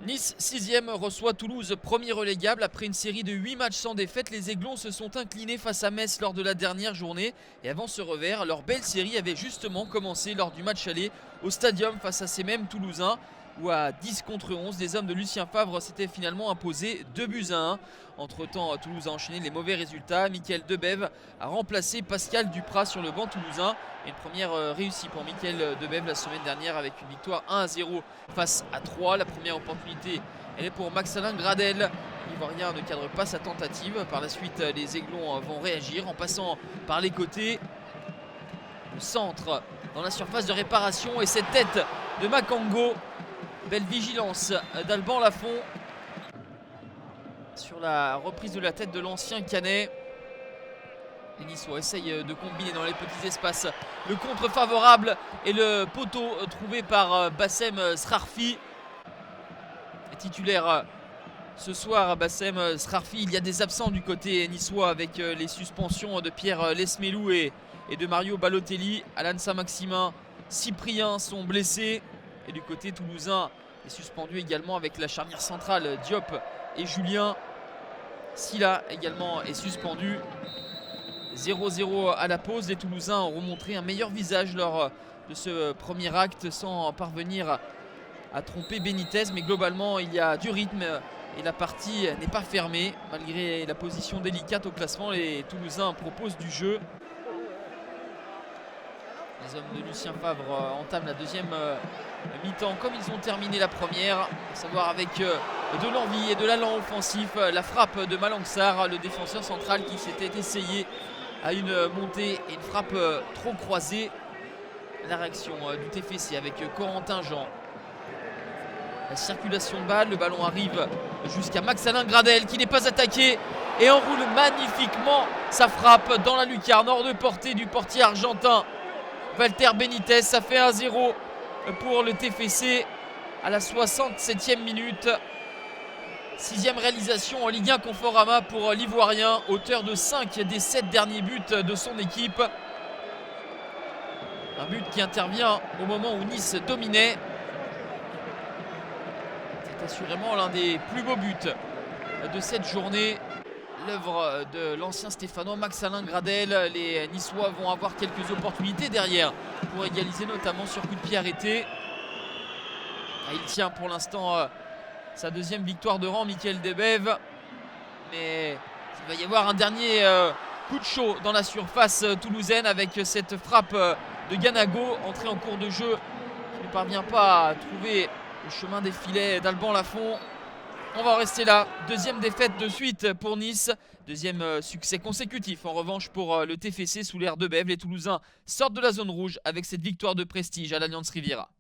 Nice 6e reçoit Toulouse, premier relégable. Après une série de 8 matchs sans défaite, les Aiglons se sont inclinés face à Metz lors de la dernière journée. Et avant ce revers, leur belle série avait justement commencé lors du match aller au Stadium face à ces mêmes Toulousains, où à 10 contre 11, les hommes de Lucien Favre s'étaient finalement imposés 2-1. Entre temps, Toulouse a enchaîné les mauvais résultats. Michael Debève a remplacé Pascal Duprat sur le banc toulousain. Et une première réussite pour Michael Debève la semaine dernière avec une victoire 1-0 face à 3. La première opportunité, elle est pour Max-Alain Gradel. L'Ivoirien ne cadre pas sa tentative. Par la suite, les Aiglons vont réagir en passant par les côtés. Le centre dans la surface de réparation et cette tête de Makango. Belle vigilance d'Alban Lafont sur la reprise de la tête de l'ancien Canet. Les Niçois essayent de combiner dans les petits espaces. Le contre favorable et le poteau trouvé par Bassem Srarfi. Titulaire ce soir, Bassem Srarfi. Il y a des absents du côté niçois avec les suspensions de Pierre Lesmelou et de Mario Balotelli. Alan Saint-Maximin, Cyprien sont blessés. Et du côté toulousain est suspendu également avec la charnière centrale Diop et Julien. Silla également est suspendu. 0-0 à la pause. Les Toulousains ont montré un meilleur visage lors de ce premier acte sans parvenir à tromper Benitez. Mais globalement, il y a du rythme et la partie n'est pas fermée. Malgré la position délicate au classement, les Toulousains proposent du jeu. Les hommes de Lucien Favre entament la deuxième mi-temps comme ils ont terminé la première, à savoir avec de l'envie et de l'allant offensif. La frappe de Malangsar, le défenseur central qui s'était essayé à une montée et une frappe trop croisée. La réaction du TFC avec Corentin Jean. La circulation de balle, le ballon arrive jusqu'à Max-Alain Gradel qui n'est pas attaqué et enroule magnifiquement sa frappe dans la lucarne hors de portée du portier argentin Walter Benitez. Ça fait 1-0 pour le TFC à la 67e minute. 6e réalisation en Ligue 1 Conforama pour l'Ivoirien, auteur de 5 des 7 derniers buts de son équipe. Un but qui intervient au moment où Nice dominait. C'est assurément l'un des plus beaux buts de cette journée. L'œuvre de l'ancien Stéphanois Max-Alain Gradel. Les Niçois vont avoir quelques opportunités derrière pour égaliser, notamment sur coup de pied arrêté. Il tient pour l'instant sa deuxième victoire de rang, Michael Debève. Mais il va y avoir un dernier coup de chaud dans la surface toulousaine avec cette frappe de Ganago, entrée en cours de jeu, qui ne parvient pas à trouver le chemin des filets d'Alban Lafont. On va en rester là. Deuxième défaite de suite pour Nice. Deuxième succès consécutif en revanche pour le TFC sous l'ère Debève. Les Toulousains sortent de la zone rouge avec cette victoire de prestige à l'Allianz Riviera.